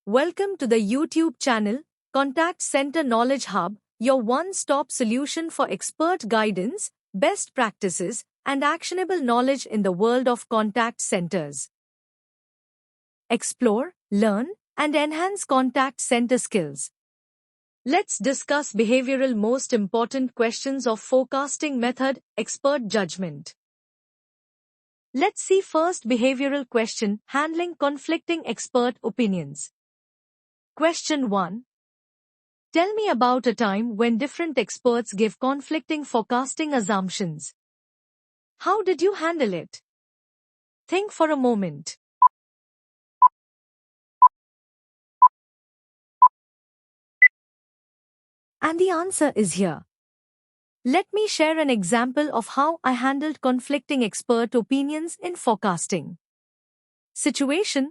Welcome to the YouTube channel, Contact Center Knowledge Hub, your one-stop solution for expert guidance, best practices, and actionable knowledge in the world of contact centers. Explore, learn, and enhance contact center skills. Let's discuss behavioral most important questions of forecasting method, expert judgment. Let's see first behavioral question, handling conflicting expert opinions. Question 1. Tell me about a time when different experts give conflicting forecasting assumptions. How did you handle it? Think for a moment. And the answer is here. Let me share an example of how I handled conflicting expert opinions in forecasting. Situation.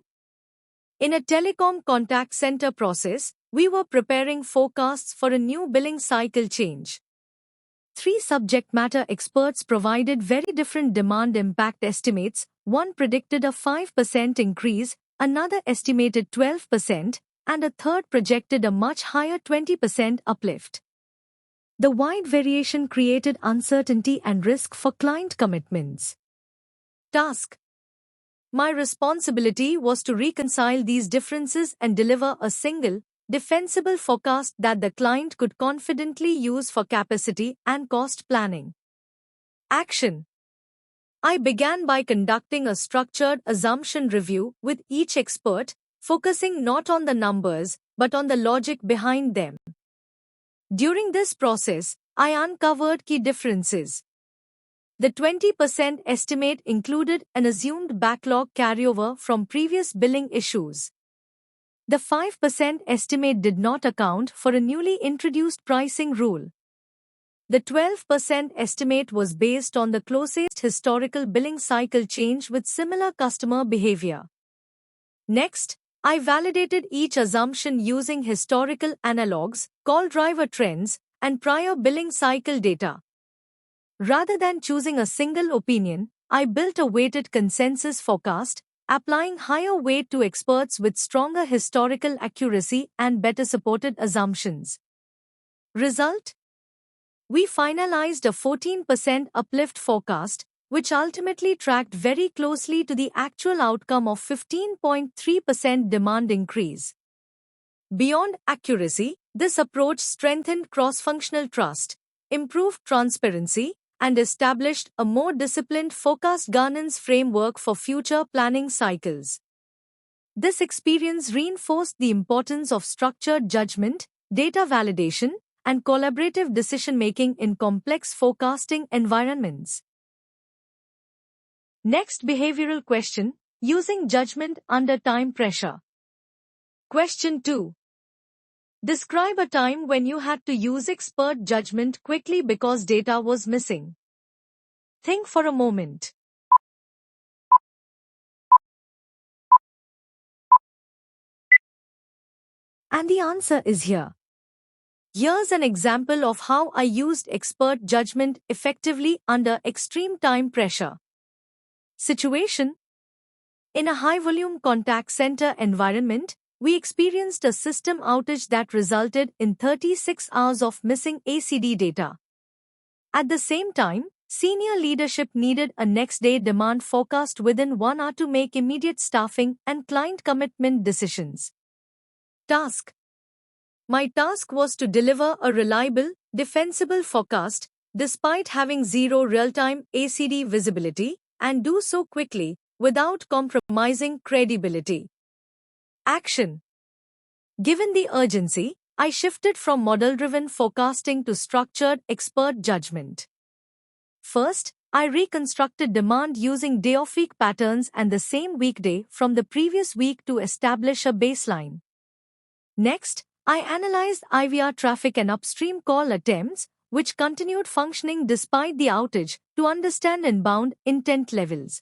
In a telecom contact center process, we were preparing forecasts for a new billing cycle change. Three subject matter experts provided very different demand impact estimates. One predicted a 5% increase, another estimated 12%, and a third projected a much higher 20% uplift. The wide variation created uncertainty and risk for client commitments. Task. My responsibility was to reconcile these differences and deliver a single, defensible forecast that the client could confidently use for capacity and cost planning. Action. I began by conducting a structured assumption review with each expert, focusing not on the numbers, but on the logic behind them. During this process, I uncovered key differences. The 20% estimate included an assumed backlog carryover from previous billing issues. The 5% estimate did not account for a newly introduced pricing rule. The 12% estimate was based on the closest historical billing cycle change with similar customer behavior. Next, I validated each assumption using historical analogs, call driver trends, and prior billing cycle data. Rather than choosing a single opinion, I built a weighted consensus forecast, applying higher weight to experts with stronger historical accuracy and better supported assumptions. Result? We finalized a 14% uplift forecast, which ultimately tracked very closely to the actual outcome of 15.3% demand increase. Beyond accuracy, this approach strengthened cross-functional trust, improved transparency, and established a more disciplined forecast governance framework for future planning cycles. This experience reinforced the importance of structured judgment, data validation, and collaborative decision-making in complex forecasting environments. Next behavioral question, using judgment under time pressure. Question 2. Describe a time when you had to use expert judgment quickly because data was missing. Think for a moment. And the answer is here. Here's an example of how I used expert judgment effectively under extreme time pressure. Situation. In a high-volume contact center environment, we experienced a system outage that resulted in 36 hours of missing ACD data. At the same time, senior leadership needed a next-day demand forecast within 1 hour to make immediate staffing and client commitment decisions. Task. My task was to deliver a reliable, defensible forecast, despite having zero real-time ACD visibility, and do so quickly, without compromising credibility. Action. Given the urgency, I shifted from model-driven forecasting to structured expert judgment. First, I reconstructed demand using day-of-week patterns and the same weekday from the previous week to establish a baseline. Next, I analyzed IVR traffic and upstream call attempts, which continued functioning despite the outage, to understand inbound intent levels.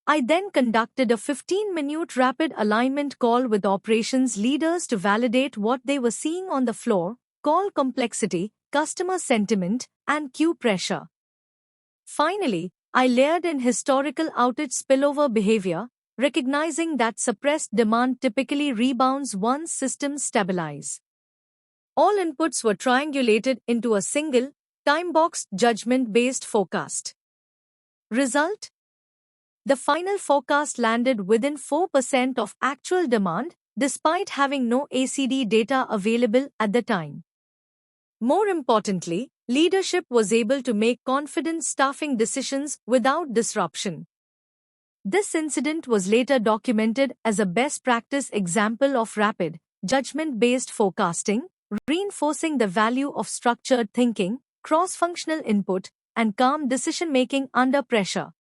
I then conducted a 15-minute rapid alignment call with operations leaders to validate what they were seeing on the floor, call complexity, customer sentiment, and queue pressure. Finally, I layered in historical outage spillover behavior, recognizing that suppressed demand typically rebounds once systems stabilize. All inputs were triangulated into a single, time-boxed judgment-based forecast. Result? The final forecast landed within 4% of actual demand, despite having no ACD data available at the time. More importantly, leadership was able to make confident staffing decisions without disruption. This incident was later documented as a best practice example of rapid, judgment-based forecasting, reinforcing the value of structured thinking, cross-functional input, and calm decision-making under pressure.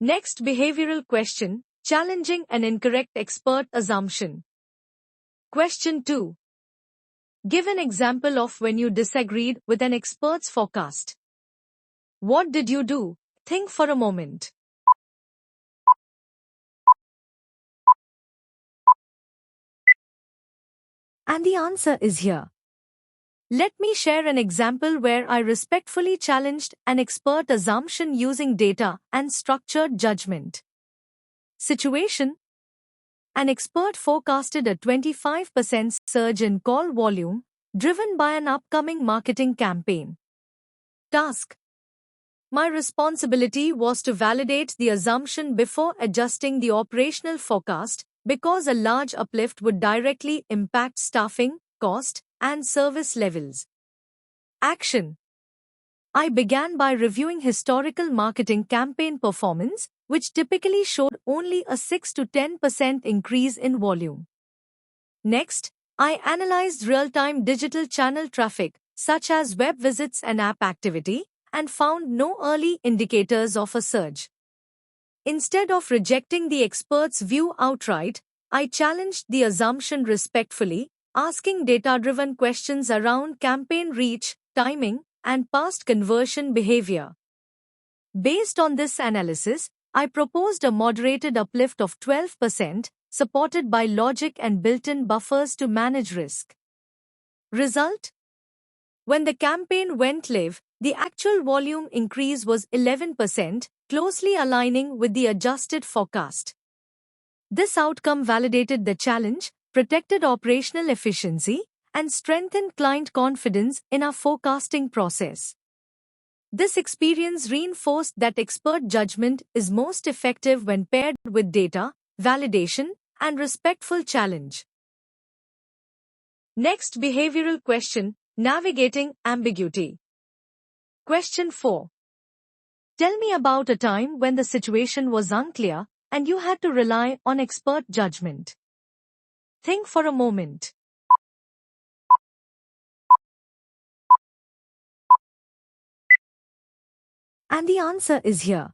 Next behavioral question, challenging an incorrect expert assumption. Question 2. Give an example of when you disagreed with an expert's forecast. What did you do? Think for a moment. And the answer is here. Let me share an example where I respectfully challenged an expert assumption using data and structured judgment. Situation: an expert forecasted a 25% surge in call volume, driven by an upcoming marketing campaign. Task: my responsibility was to validate the assumption before adjusting the operational forecast, because a large uplift would directly impact staffing, cost, and service levels. Action: I began by reviewing historical marketing campaign performance, which typically showed only a 6 to 10% increase in volume. Next, I analyzed real-time digital channel traffic, such as web visits and app activity, and found no early indicators of a surge. Instead of rejecting the expert's view outright, I challenged the assumption respectfully, asking data-driven questions around campaign reach, timing, and past conversion behavior. Based on this analysis, I proposed a moderated uplift of 12%, supported by logic and built-in buffers to manage risk. Result: when the campaign went live, the actual volume increase was 11%, closely aligning with the adjusted forecast. This outcome validated the challenge, protected operational efficiency, and strengthened client confidence in our forecasting process. This experience reinforced that expert judgment is most effective when paired with data, validation, and respectful challenge. Next behavioral question, navigating ambiguity. Question 4. Tell me about a time when the situation was unclear and you had to rely on expert judgment. Think for a moment. And the answer is here.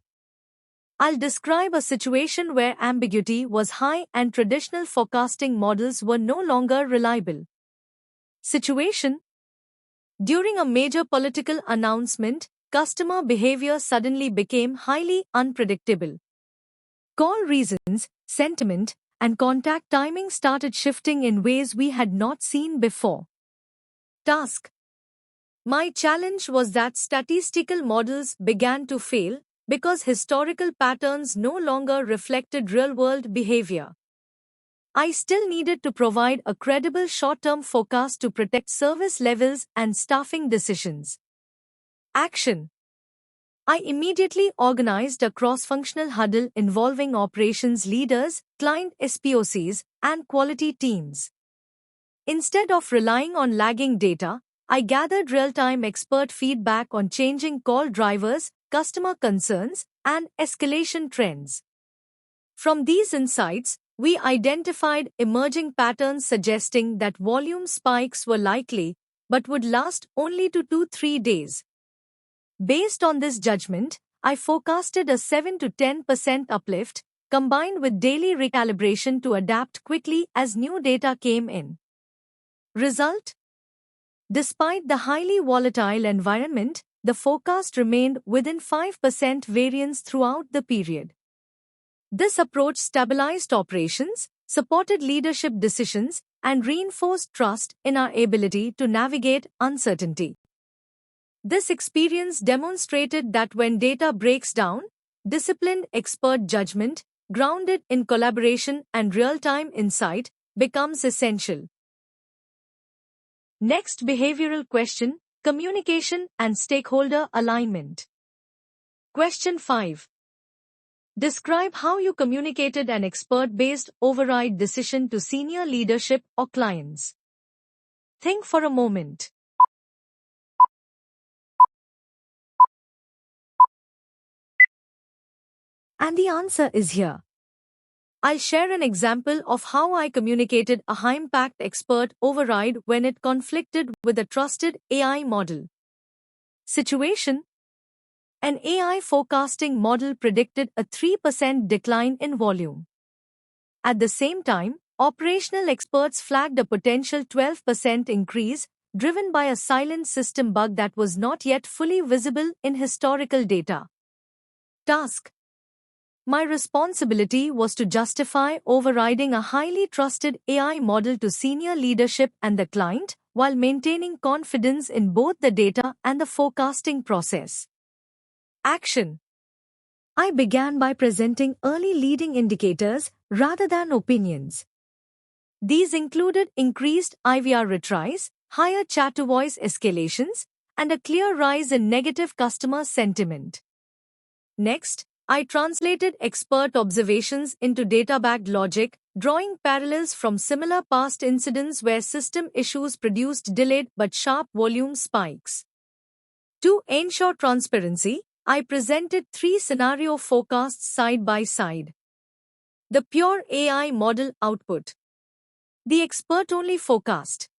I'll describe a situation where ambiguity was high and traditional forecasting models were no longer reliable. Situation: during a major political announcement, customer behavior suddenly became highly unpredictable. Call reasons, sentiment, and contact timing started shifting in ways we had not seen before. Task: my challenge was that statistical models began to fail because historical patterns no longer reflected real-world behavior. I still needed to provide a credible short-term forecast to protect service levels and staffing decisions. Action: I immediately organized a cross-functional huddle involving operations leaders, client SPOCs, and quality teams. Instead of relying on lagging data, I gathered real-time expert feedback on changing call drivers, customer concerns, and escalation trends. From these insights, we identified emerging patterns suggesting that volume spikes were likely, but would last only 2 to 3 days. Based on this judgment, I forecasted a 7 to 10% uplift, combined with daily recalibration to adapt quickly as new data came in. Result: despite the highly volatile environment, the forecast remained within 5% variance throughout the period. This approach stabilized operations, supported leadership decisions, and reinforced trust in our ability to navigate uncertainty. This experience demonstrated that when data breaks down, disciplined expert judgment grounded in collaboration and real-time insight, becomes essential. Next behavioral question, communication and stakeholder alignment. Question 5. Describe how you communicated an expert-based override decision to senior leadership or clients. Think for a moment. And the answer is here. I'll share an example of how I communicated a high-impact expert override when it conflicted with a trusted AI model. Situation: an AI forecasting model predicted a 3% decline in volume. At the same time, operational experts flagged a potential 12% increase, driven by a silent system bug that was not yet fully visible in historical data. Task: my responsibility was to justify overriding a highly trusted AI model to senior leadership and the client, while maintaining confidence in both the data and the forecasting process. Action: I began by presenting early leading indicators rather than opinions. These included increased IVR retries, higher chat-to-voice escalations, and a clear rise in negative customer sentiment. Next, I translated expert observations into data-backed logic, drawing parallels from similar past incidents where system issues produced delayed but sharp volume spikes. To ensure transparency, I presented 3 scenario forecasts side by side. The pure AI model output, the expert-only forecast,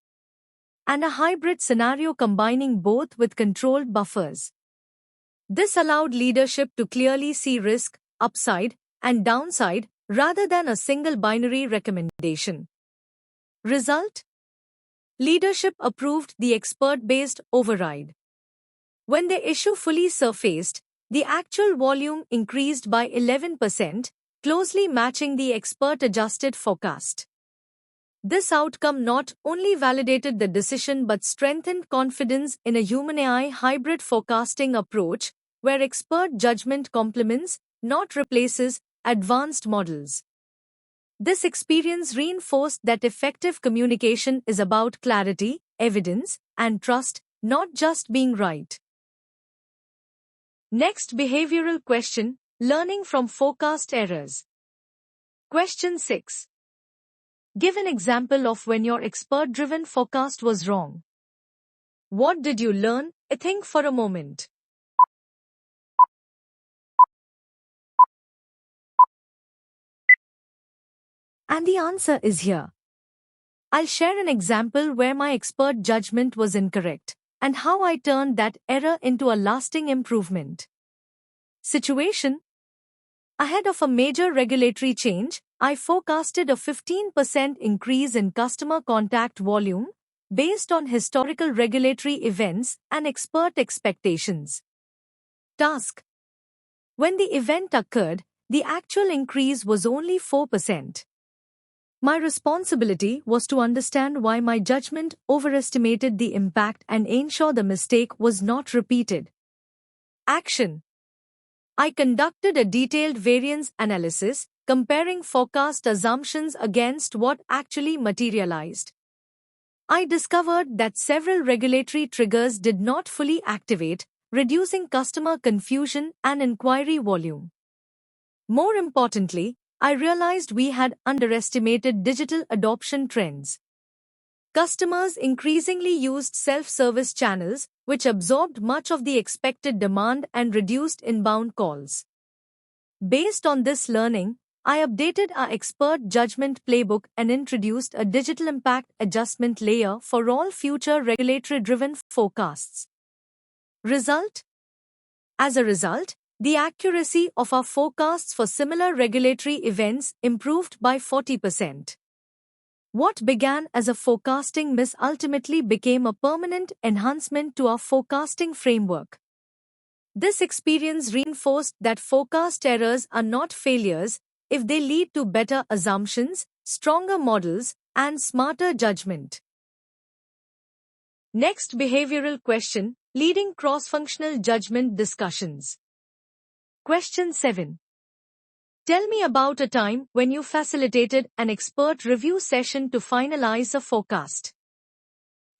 and a hybrid scenario combining both with controlled buffers. This allowed leadership to clearly see risk, upside, and downside rather than a single binary recommendation. Result: leadership approved the expert-based override. When the issue fully surfaced, the actual volume increased by 11%, closely matching the expert-adjusted forecast. This outcome not only validated the decision but strengthened confidence in a human-AI hybrid forecasting approach, where expert judgment complements, not replaces, advanced models. This experience reinforced that effective communication is about clarity, evidence, and trust, not just being right. Next behavioral question, learning from forecast errors. Question 6. Give an example of when your expert-driven forecast was wrong. What did you learn? Think for a moment. And the answer is here. I'll share an example where my expert judgment was incorrect, and how I turned that error into a lasting improvement. Situation: ahead of a major regulatory change, I forecasted a 15% increase in customer contact volume based on historical regulatory events and expert expectations. Task: when the event occurred, the actual increase was only 4%. My responsibility was to understand why my judgment overestimated the impact and ensure the mistake was not repeated. Action: I conducted a detailed variance analysis, comparing forecast assumptions against what actually materialized. I discovered that several regulatory triggers did not fully activate, reducing customer confusion and inquiry volume. More importantly, I realized we had underestimated digital adoption trends. Customers increasingly used self-service channels, which absorbed much of the expected demand and reduced inbound calls. Based on this learning, I updated our expert judgment playbook and introduced a digital impact adjustment layer for all future regulatory-driven forecasts. Result: as a result, the accuracy of our forecasts for similar regulatory events improved by 40%. What began as a forecasting miss ultimately became a permanent enhancement to our forecasting framework. This experience reinforced that forecast errors are not failures if they lead to better assumptions, stronger models, and smarter judgment. Next behavioral question, leading cross-functional judgment discussions. Question 7. Tell me about a time when you facilitated an expert review session to finalize a forecast.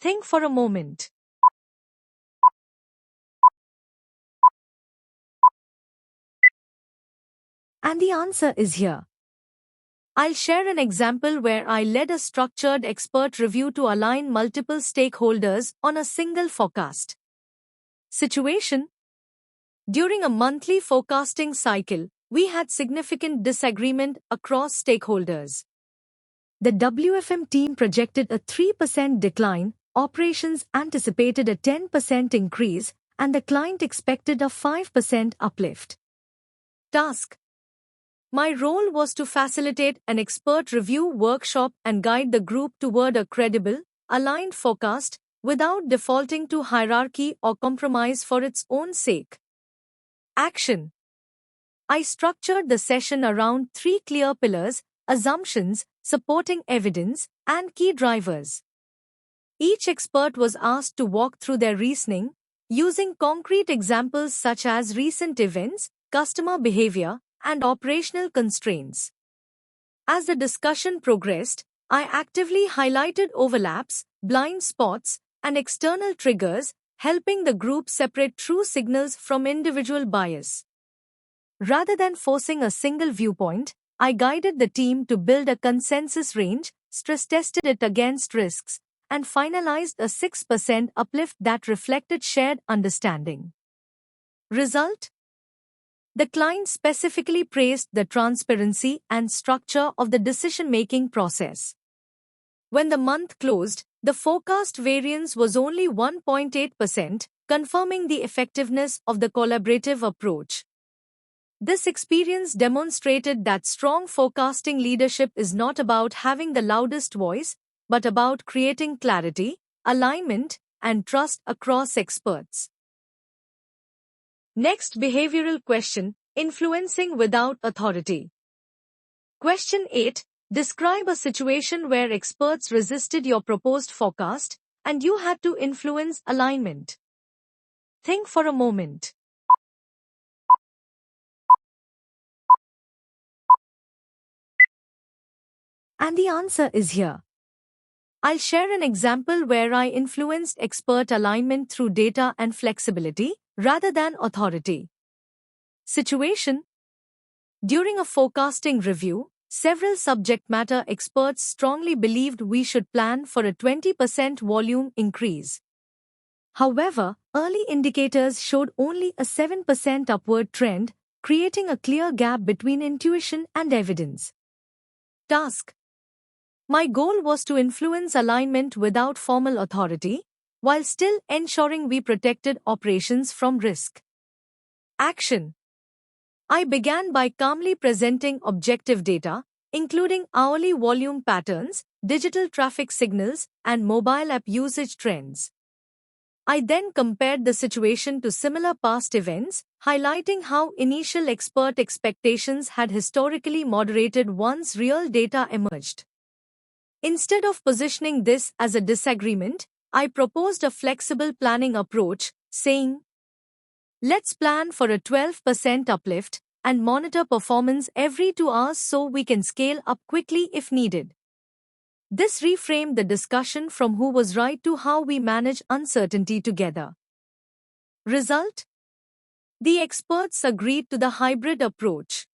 Think for a moment. And the answer is here. I'll share an example where I led a structured expert review to align multiple stakeholders on a single forecast. Situation: during a monthly forecasting cycle, we had significant disagreement across stakeholders. The WFM team projected a 3% decline, operations anticipated a 10% increase, and the client expected a 5% uplift. Task: my role was to facilitate an expert review workshop and guide the group toward a credible, aligned forecast without defaulting to hierarchy or compromise for its own sake. Action: I structured the session around 3 clear pillars: assumptions, supporting evidence, and key drivers. Each expert was asked to walk through their reasoning, using concrete examples such as recent events, customer behavior, and operational constraints. As the discussion progressed, I actively highlighted overlaps, blind spots, and external triggers, helping the group separate true signals from individual bias. Rather than forcing a single viewpoint, I guided the team to build a consensus range, stress-tested it against risks, and finalized a 6% uplift that reflected shared understanding. Result: the client specifically praised the transparency and structure of the decision-making process. When the month closed, the forecast variance was only 1.8%, confirming the effectiveness of the collaborative approach. This experience demonstrated that strong forecasting leadership is not about having the loudest voice, but about creating clarity, alignment, and trust across experts. Next behavioral question: influencing without authority. Question 8. Describe a situation where experts resisted your proposed forecast and you had to influence alignment. Think for a moment. And the answer is here. I'll share an example where I influenced expert alignment through data and flexibility, rather than authority. Situation: during a forecasting review, several subject matter experts strongly believed we should plan for a 20% volume increase. However, early indicators showed only a 7% upward trend, creating a clear gap between intuition and evidence. Task: my goal was to influence alignment without formal authority, while still ensuring we protected operations from risk. Action: I began by calmly presenting objective data, including hourly volume patterns, digital traffic signals, and mobile app usage trends. I then compared the situation to similar past events, highlighting how initial expert expectations had historically moderated once real data emerged. Instead of positioning this as a disagreement, I proposed a flexible planning approach, saying, let's plan for a 12% uplift and monitor performance every 2 hours so we can scale up quickly if needed. This reframed the discussion from who was right to how we manage uncertainty together. Result: the experts agreed to the hybrid approach.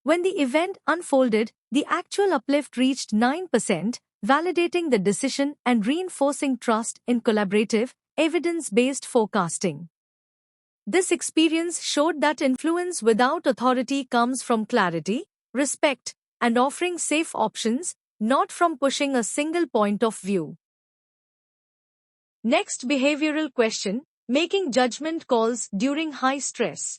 When the event unfolded, the actual uplift reached 9%, validating the decision and reinforcing trust in collaborative, evidence-based forecasting. This experience showed that influence without authority comes from clarity, respect, and offering safe options, not from pushing a single point of view. Next behavioral question: making judgment calls during high stress.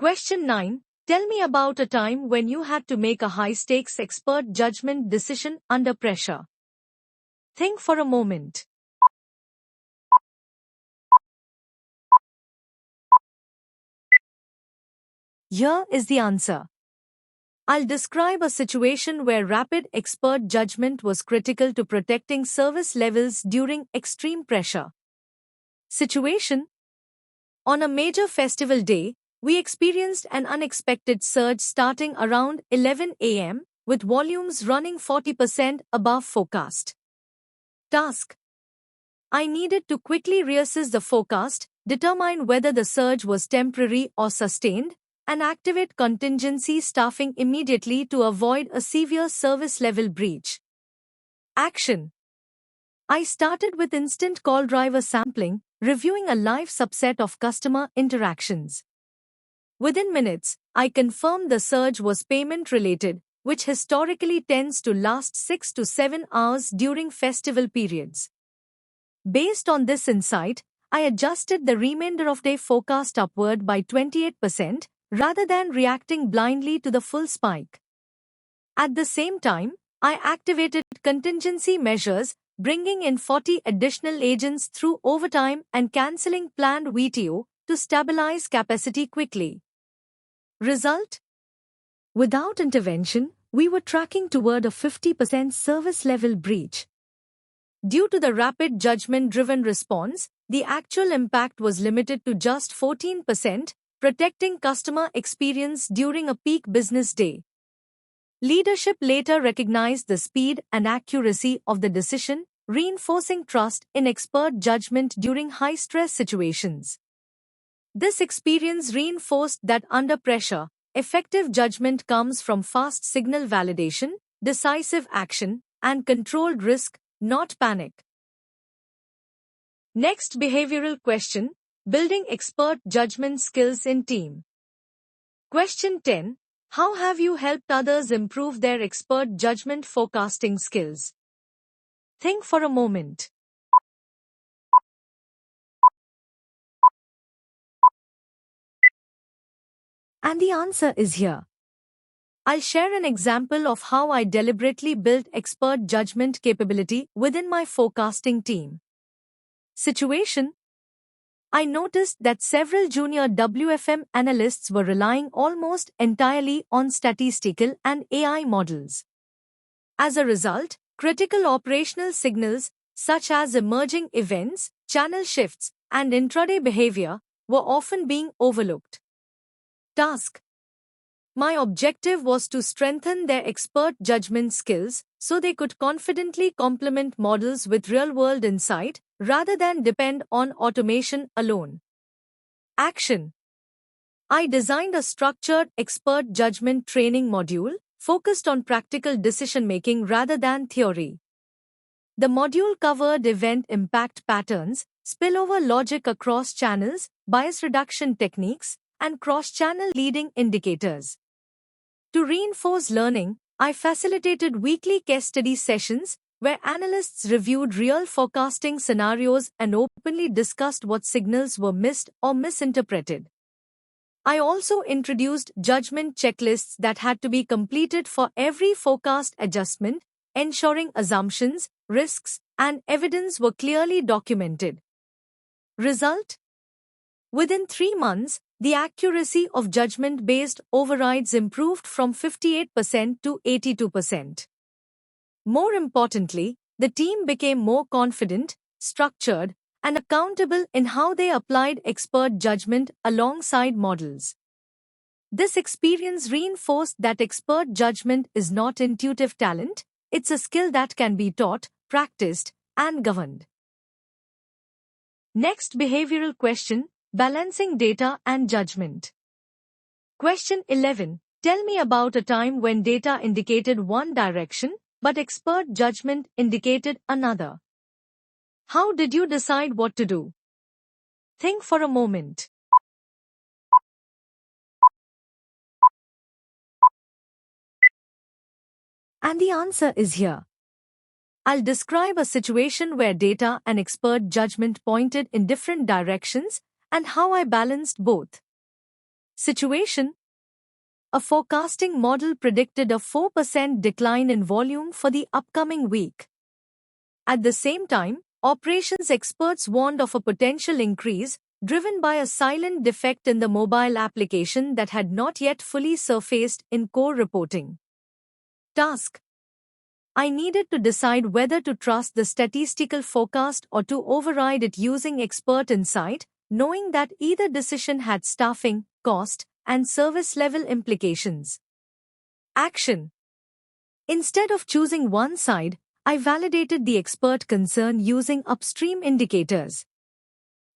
Question 9. Tell me about a time when you had to make a high-stakes expert judgment decision under pressure. Think for a moment. Here is the answer. I'll describe a situation where rapid expert judgment was critical to protecting service levels during extreme pressure. Situation: on a major festival day, We experienced an unexpected surge starting around 11 a.m., with volumes running 40% above forecast. Task: I needed to quickly reassess the forecast, determine whether the surge was temporary or sustained, and activate contingency staffing immediately to avoid a severe service level breach. Action: I started with instant call driver sampling, reviewing a live subset of customer interactions. Within minutes, I confirmed the surge was payment-related, which historically tends to last 6 to 7 hours during festival periods. Based on this insight, I adjusted the remainder of day forecast upward by 28% rather than reacting blindly to the full spike. At the same time, I activated contingency measures, bringing in 40 additional agents through overtime and cancelling planned VTO to stabilize capacity quickly. Result: without intervention, we were tracking toward a 50% service level breach. Due to the rapid judgment-driven response, the actual impact was limited to just 14%, protecting customer experience during a peak business day. Leadership later recognized the speed and accuracy of the decision, reinforcing trust in expert judgment during high-stress situations. This experience reinforced that under pressure, effective judgment comes from fast signal validation, decisive action, and controlled risk, not panic. Next behavioral question: building expert judgment skills in team. Question 10. How have you helped others improve their expert judgment forecasting skills? Think for a moment. And the answer is here. I'll share an example of how I deliberately built expert judgment capability within my forecasting team. Situation: I noticed that several junior WFM analysts were relying almost entirely on statistical and AI models. As a result, critical operational signals, such as emerging events, channel shifts, and intraday behavior, were often being overlooked. Task: my objective was to strengthen their expert judgment skills so they could confidently complement models with real-world insight rather than depend on automation alone. Action: I designed a structured expert judgment training module focused on practical decision-making rather than theory. The module covered event impact patterns, spillover logic across channels, bias reduction techniques, and cross-channel leading indicators. To reinforce learning, I facilitated weekly case study sessions where analysts reviewed real forecasting scenarios and openly discussed what signals were missed or misinterpreted. I also introduced judgment checklists that had to be completed for every forecast adjustment, ensuring assumptions, risks, and evidence were clearly documented. Result: within 3 months, the accuracy of judgment-based overrides improved from 58% to 82%. More importantly, the team became more confident, structured, and accountable in how they applied expert judgment alongside models. This experience reinforced that expert judgment is not intuitive talent, it's a skill that can be taught, practiced, and governed. Next behavioral question: balancing data and judgment. Question 11. Tell me about a time when data indicated one direction, but expert judgment indicated another. How did you decide what to do? Think for a moment. And the answer is here. I'll describe a situation where data and expert judgment pointed in different directions and how I balanced both. Situation: a forecasting model predicted a 4% decline in volume for the upcoming week. At the same time, operations experts warned of a potential increase, driven by a silent defect in the mobile application that had not yet fully surfaced in core reporting. Task: I needed to decide whether to trust the statistical forecast or to override it using expert insight, knowing that either decision had staffing, cost, and service level implications. Action. Instead of choosing one side, I validated the expert concern using upstream indicators.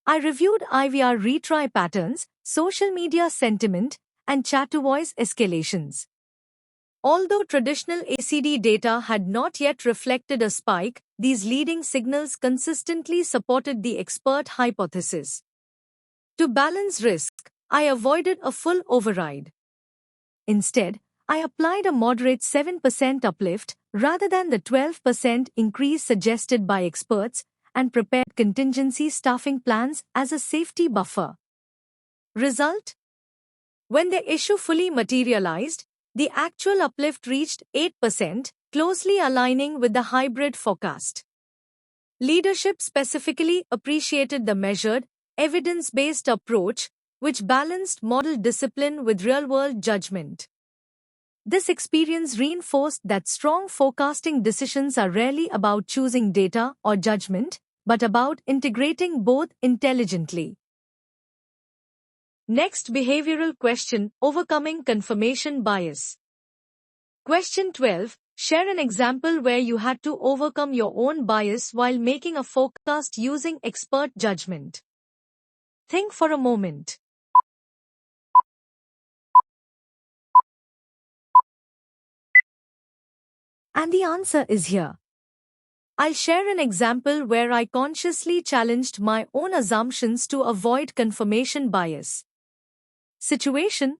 I reviewed IVR retry patterns, social media sentiment, and chat-to-voice escalations. Although traditional ACD data had not yet reflected a spike, these leading signals consistently supported the expert hypothesis. To balance risk, I avoided a full override. Instead, I applied a moderate 7% uplift rather than the 12% increase suggested by experts and prepared contingency staffing plans as a safety buffer. Result? When the issue fully materialized, the actual uplift reached 8%, closely aligning with the hybrid forecast. Leadership specifically appreciated the measured, evidence-based approach, which balanced model discipline with real-world judgment. This experience reinforced that strong forecasting decisions are rarely about choosing data or judgment, but about integrating both intelligently. Next behavioral question: overcoming confirmation bias. Question 12. Share an example where you had to overcome your own bias while making a forecast using expert judgment. Think for a moment. And the answer is here. I'll share an example where I consciously challenged my own assumptions to avoid confirmation bias. Situation: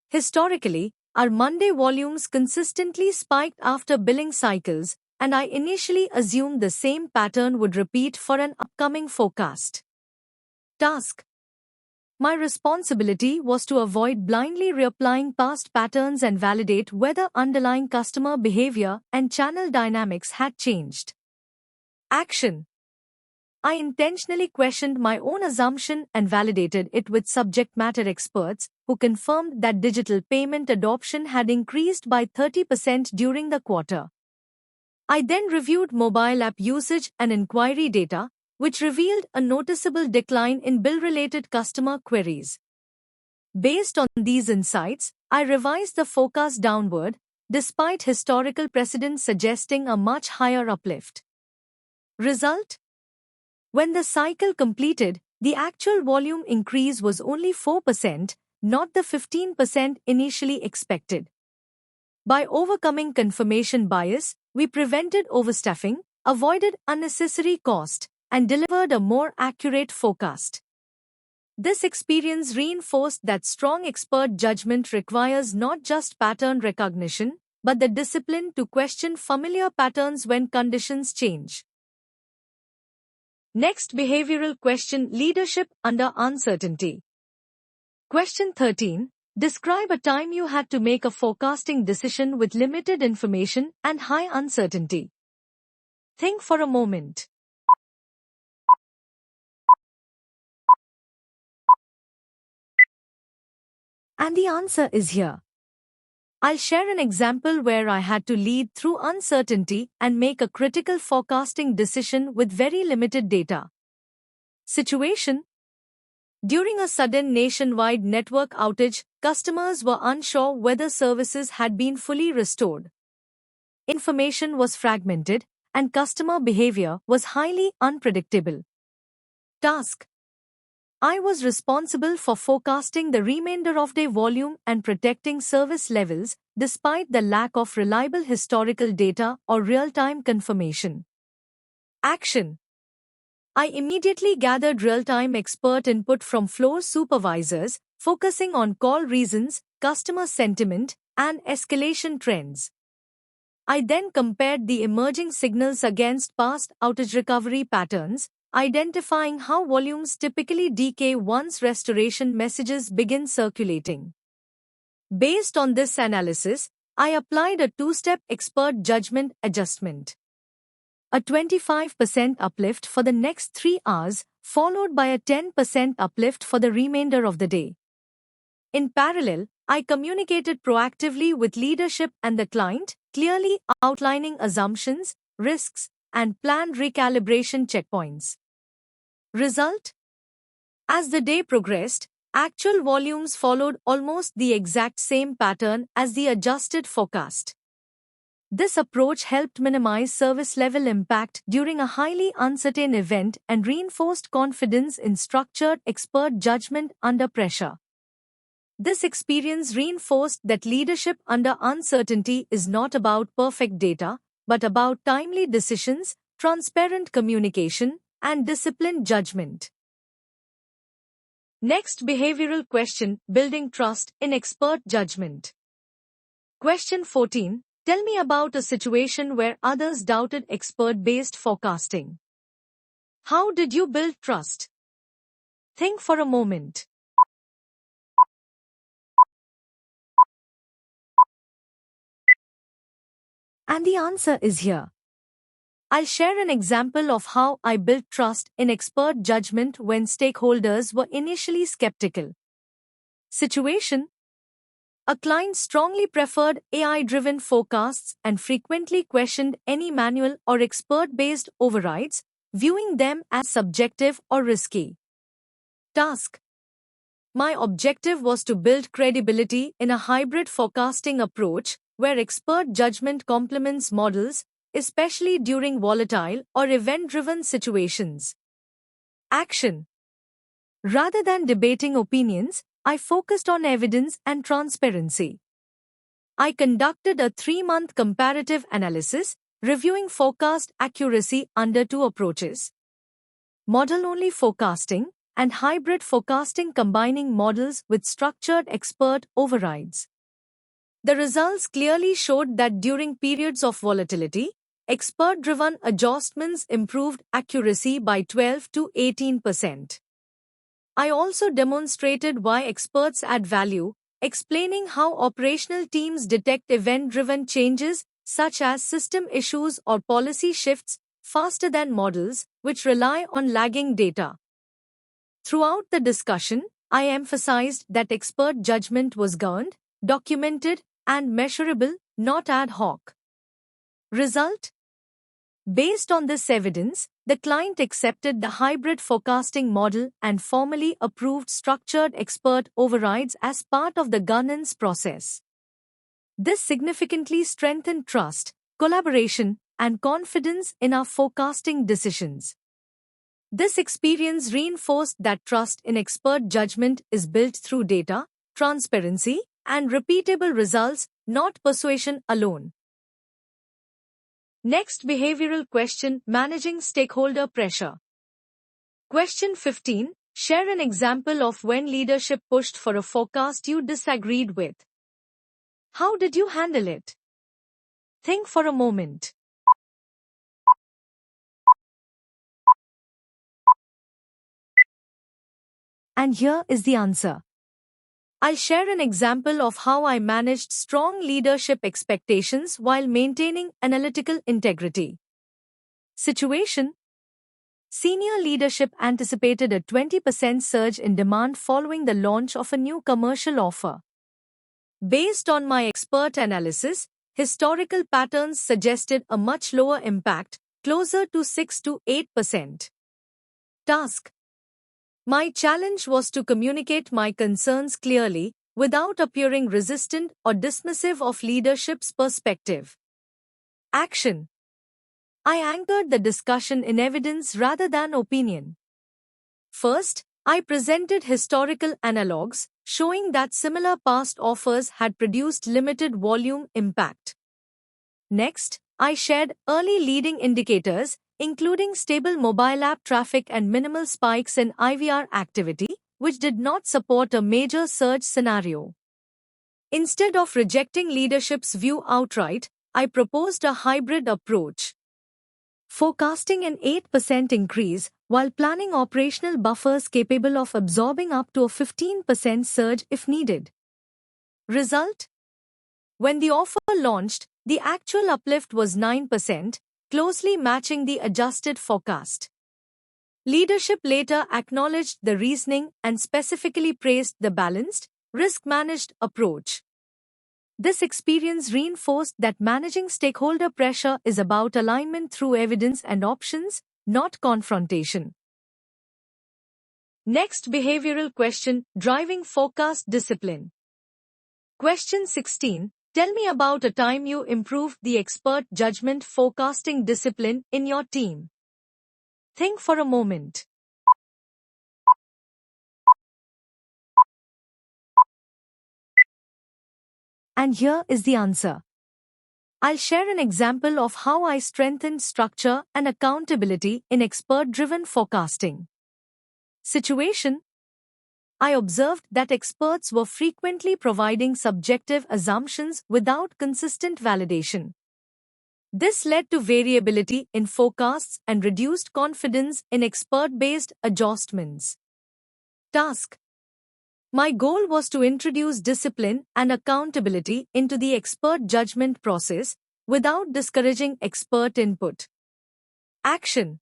historically, our Monday volumes consistently spiked after billing cycles, and I initially assumed the same pattern would repeat for an upcoming forecast. Task: my responsibility was to avoid blindly reapplying past patterns and validate whether underlying customer behavior and channel dynamics had changed. Action: I intentionally questioned my own assumption and validated it with subject matter experts, who confirmed that digital payment adoption had increased by 30% during the quarter. I then reviewed mobile app usage and inquiry data, which revealed a noticeable decline in bill-related customer queries. Based on these insights, I revised the forecast downward, despite historical precedent suggesting a much higher uplift. Result? When the cycle completed, the actual volume increase was only 4%, not the 15% initially expected. By overcoming confirmation bias, we prevented overstaffing, avoided unnecessary cost, and delivered a more accurate forecast. This experience reinforced that strong expert judgment requires not just pattern recognition, but the discipline to question familiar patterns when conditions change. Next behavioral question: leadership under uncertainty. Question 13. Describe a time you had to make a forecasting decision with limited information and high uncertainty. Think for a moment. And the answer is here. I'll share an example where I had to lead through uncertainty and make a critical forecasting decision with very limited data. Situation: during a sudden nationwide network outage, customers were unsure whether services had been fully restored. Information was fragmented, and customer behavior was highly unpredictable. Task: I was responsible for forecasting the remainder of day volume and protecting service levels despite the lack of reliable historical data or real-time confirmation. Action: I immediately gathered real-time expert input from floor supervisors, focusing on call reasons, customer sentiment, and escalation trends. I then compared the emerging signals against past outage recovery patterns, identifying how volumes typically decay once restoration messages begin circulating. Based on this analysis, I applied a two-step expert judgment adjustment. A 25% uplift for the next 3 hours, followed by a 10% uplift for the remainder of the day. In parallel, I communicated proactively with leadership and the client, clearly outlining assumptions, risks, and planned recalibration checkpoints. Result? As the day progressed, Actual volumes followed almost the exact same pattern as the adjusted forecast. This approach helped minimize service level impact during a highly uncertain event and reinforced confidence in structured expert judgment under pressure. This experience reinforced that leadership under uncertainty is not about perfect data, but about timely decisions, transparent communication, and disciplined judgment. Next behavioral question: building trust in expert judgment. Question 14. Tell me about a situation where others doubted expert-based forecasting. How did you build trust? Think for a moment. And the answer is here. I'll share an example of how I built trust in expert judgment when stakeholders were initially skeptical. Situation: a client strongly preferred AI-driven forecasts and frequently questioned any manual or expert-based overrides, viewing them as subjective or risky. Task: my objective was to build credibility in a hybrid forecasting approach where expert judgment complements models, especially during volatile or event-driven situations. Action: rather than debating opinions, I focused on evidence and transparency. I conducted a 3-month comparative analysis, reviewing forecast accuracy under 2 approaches: model-only forecasting and hybrid forecasting, combining models with structured expert overrides. The results clearly showed that during periods of volatility, expert-driven adjustments improved accuracy by 12 to 18%. I also demonstrated why experts add value, explaining how operational teams detect event-driven changes, such as system issues or policy shifts, faster than models, which rely on lagging data. Throughout the discussion, I emphasized that expert judgment was governed, documented, and measurable, not ad hoc. Result: based on this evidence, the client accepted the hybrid forecasting model and formally approved structured expert overrides as part of the governance process. This significantly strengthened trust, collaboration, and confidence in our forecasting decisions. This experience reinforced that trust in expert judgment is built through data, transparency, and repeatable results, not persuasion alone. Next behavioral question: managing stakeholder pressure. Question 15. Share an example of when leadership pushed for a forecast you disagreed with. How did you handle it? Think for a moment. And here is the answer. I'll share an example of how I managed strong leadership expectations while maintaining analytical integrity. Situation: senior leadership anticipated a 20% surge in demand following the launch of a new commercial offer. Based on my expert analysis, historical patterns suggested a much lower impact, closer to 6 to 8%. Task: my challenge was to communicate my concerns clearly, without appearing resistant or dismissive of leadership's perspective. Action: I anchored the discussion in evidence rather than opinion. First, I presented historical analogs, showing that similar past offers had produced limited volume impact. Next, I shared early leading indicators, including stable mobile app traffic and minimal spikes in IVR activity, which did not support a major surge scenario. Instead of rejecting leadership's view outright, I proposed a hybrid approach, forecasting an 8% increase while planning operational buffers capable of absorbing up to a 15% surge if needed. Result: when the offer launched, the actual uplift was 9%, closely matching the adjusted forecast. Leadership later acknowledged the reasoning and specifically praised the balanced, risk-managed approach. This experience reinforced that managing stakeholder pressure is about alignment through evidence and options, not confrontation. Next behavioral question, driving forecast discipline. Question 16. Tell me about a time you improved the expert judgment forecasting discipline in your team. Think for a moment. And here is the answer. I'll share an example of how I strengthened structure and accountability in expert-driven forecasting. Situation: I observed that experts were frequently providing subjective assumptions without consistent validation. This led to variability in forecasts and reduced confidence in expert-based adjustments. Task: my goal was to introduce discipline and accountability into the expert judgment process without discouraging expert input. Action: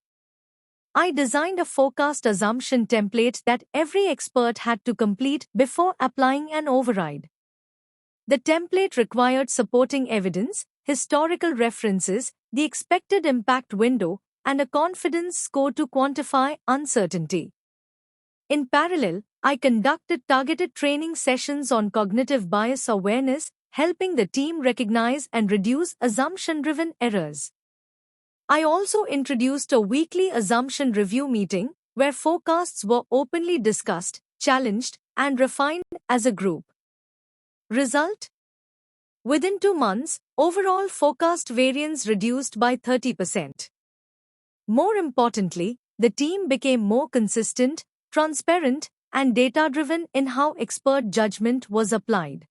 I designed a forecast assumption template that every expert had to complete before applying an override. The template required supporting evidence, historical references, the expected impact window, and a confidence score to quantify uncertainty. In parallel, I conducted targeted training sessions on cognitive bias awareness, helping the team recognize and reduce assumption-driven errors. I also introduced a weekly assumption review meeting where forecasts were openly discussed, challenged, and refined as a group. Result: within 2 months, overall forecast variance reduced by 30%. More importantly, the team became more consistent, transparent, and data-driven in how expert judgment was applied.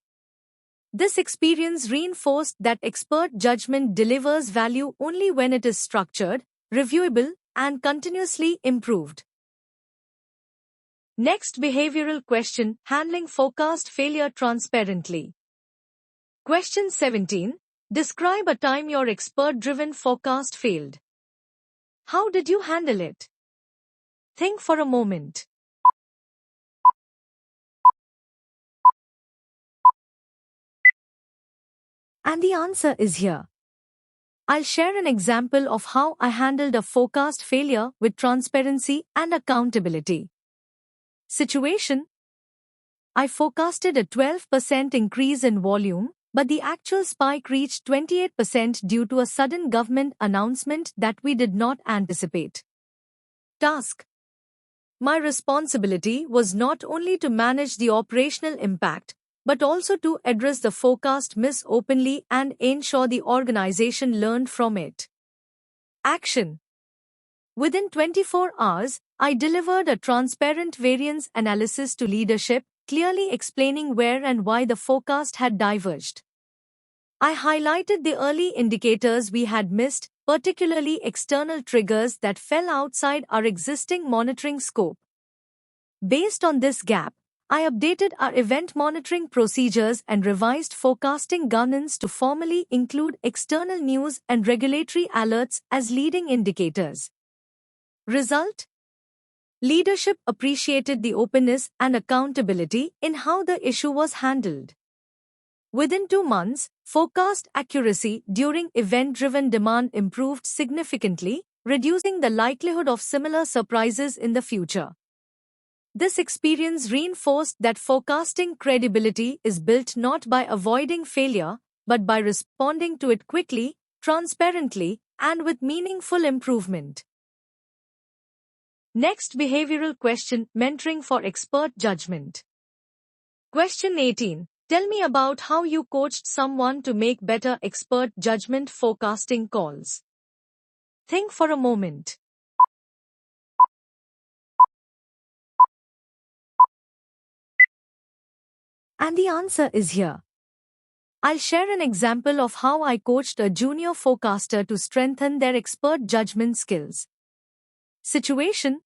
This experience reinforced that expert judgment delivers value only when it is structured, reviewable, and continuously improved. Next behavioral question, handling forecast failure transparently. Question 17. Describe a time your expert-driven forecast failed. How did you handle it? Think for a moment. And the answer is here. I'll share an example of how I handled a forecast failure with transparency and accountability. Situation: I forecasted a 12% increase in volume, but the actual spike reached 28% due to a sudden government announcement that we did not anticipate. Task: my responsibility was not only to manage the operational impact, but also to address the forecast miss openly and ensure the organization learned from it. Action: within 24 hours, I delivered a transparent variance analysis to leadership, clearly explaining where and why the forecast had diverged. I highlighted the early indicators we had missed, particularly external triggers that fell outside our existing monitoring scope. Based on this gap, I updated our event monitoring procedures and revised forecasting governance to formally include external news and regulatory alerts as leading indicators. Result: leadership appreciated the openness and accountability in how the issue was handled. Within 2 months, forecast accuracy during event-driven demand improved significantly, reducing the likelihood of similar surprises in the future. This experience reinforced that forecasting credibility is built not by avoiding failure, but by responding to it quickly, transparently, and with meaningful improvement. Next behavioral question, mentoring for expert judgment. Question 18. Tell me about how you coached someone to make better expert judgment forecasting calls. Think for a moment. And the answer is here. I'll share an example of how I coached a junior forecaster to strengthen their expert judgment skills. Situation: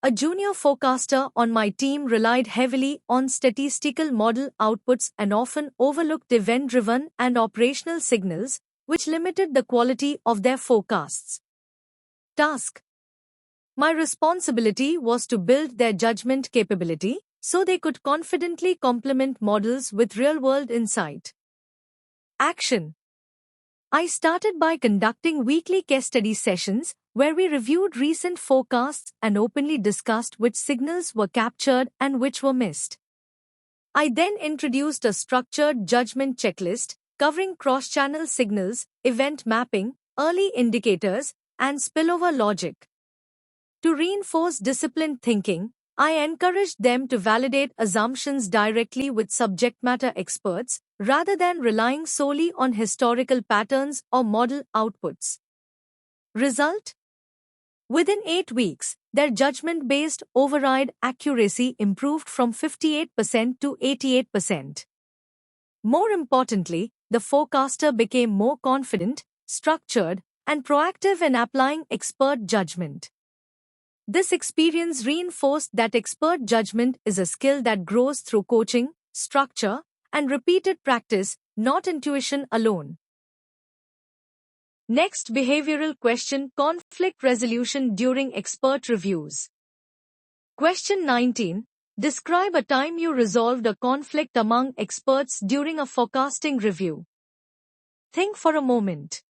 a junior forecaster on my team relied heavily on statistical model outputs and often overlooked event-driven and operational signals, which limited the quality of their forecasts. Task: my responsibility was to build their judgment capability so they could confidently complement models with real-world insight. Action: I started by conducting weekly case study sessions where we reviewed recent forecasts and openly discussed which signals were captured and which were missed. I then introduced a structured judgment checklist covering cross-channel signals, event mapping, early indicators, and spillover logic. To reinforce disciplined thinking, I encouraged them to validate assumptions directly with subject matter experts rather than relying solely on historical patterns or model outputs. Result? Within 8 weeks, their judgment-based override accuracy improved from 58% to 88%. More importantly, the forecaster became more confident, structured, and proactive in applying expert judgment. This experience reinforced that expert judgment is a skill that grows through coaching, structure, and repeated practice, not intuition alone. Next behavioral question: conflict resolution during expert reviews. Question 19. Describe a time you resolved a conflict among experts during a forecasting review. Think for a moment.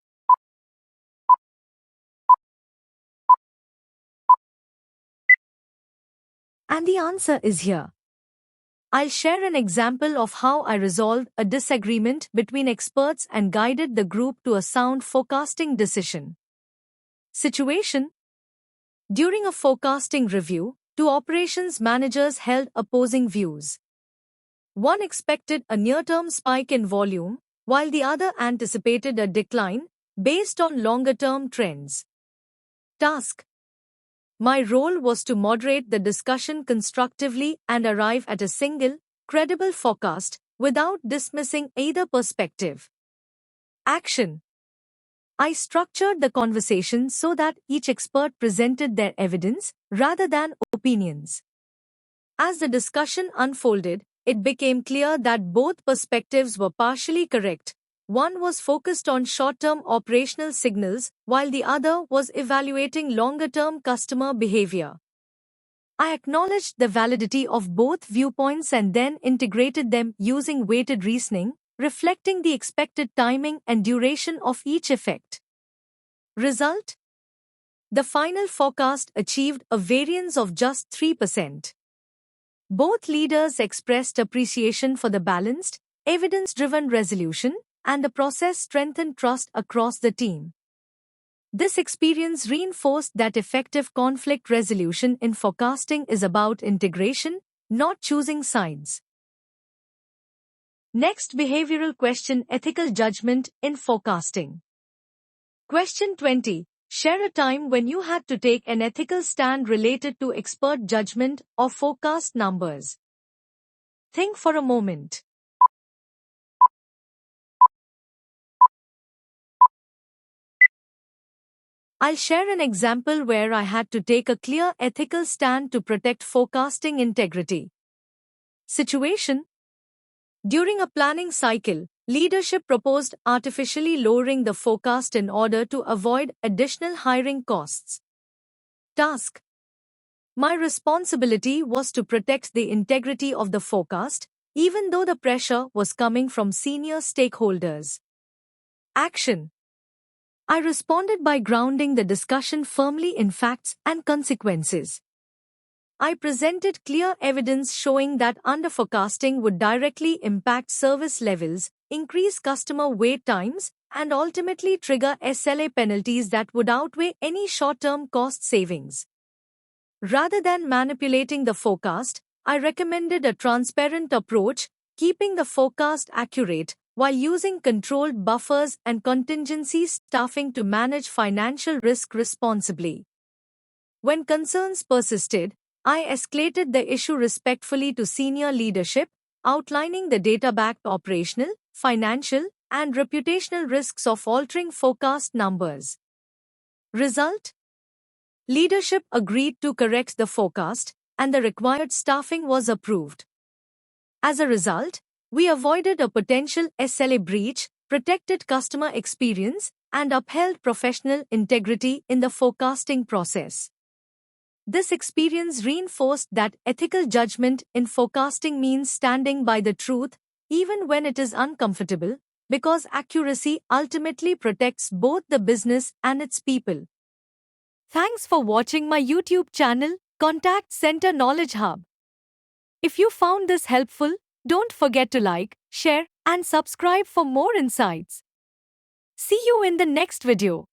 And the answer is here. I'll share an example of how I resolved a disagreement between experts and guided the group to a sound forecasting decision. Situation: during a forecasting review, two operations managers held opposing views. One expected a near-term spike in volume, while the other anticipated a decline based on longer-term trends. Task: my role was to moderate the discussion constructively and arrive at a single, credible forecast without dismissing either perspective. Action: I structured the conversation so that each expert presented their evidence rather than opinions. As the discussion unfolded, it became clear that both perspectives were partially correct. One was focused on short-term operational signals, while the other was evaluating longer-term customer behavior. I acknowledged the validity of both viewpoints and then integrated them using weighted reasoning, reflecting the expected timing and duration of each effect. Result: the final forecast achieved a variance of just 3%. Both leaders expressed appreciation for the balanced, evidence-driven resolution, and the process strengthened trust across the team. This experience reinforced that effective conflict resolution in forecasting is about integration, not choosing sides. Next behavioral question: ethical judgment in forecasting. Question 20. Share a time when you had to take an ethical stand related to expert judgment or forecast numbers. Think for a moment. I'll share an example where I had to take a clear ethical stand to protect forecasting integrity. Situation: during a planning cycle, leadership proposed artificially lowering the forecast in order to avoid additional hiring costs. Task: my responsibility was to protect the integrity of the forecast, even though the pressure was coming from senior stakeholders. Action: I responded by grounding the discussion firmly in facts and consequences. I presented clear evidence showing that underforecasting would directly impact service levels, increase customer wait times, and ultimately trigger SLA penalties that would outweigh any short-term cost savings. Rather than manipulating the forecast, I recommended a transparent approach, keeping the forecast accurate, while using controlled buffers and contingency staffing to manage financial risk responsibly. When concerns persisted, I escalated the issue respectfully to senior leadership, outlining the data-backed operational, financial, and reputational risks of altering forecast numbers. Result: leadership agreed to correct the forecast, and the required staffing was approved. As a result, we avoided a potential SLA breach, protected customer experience, and upheld professional integrity in the forecasting process. This experience reinforced that ethical judgment in forecasting means standing by the truth, even when it is uncomfortable, because accuracy ultimately protects both the business and its people. Thanks for watching my YouTube channel, Contact Center Knowledge Hub. If you found this helpful, don't forget to like, share, and subscribe for more insights. See you in the next video.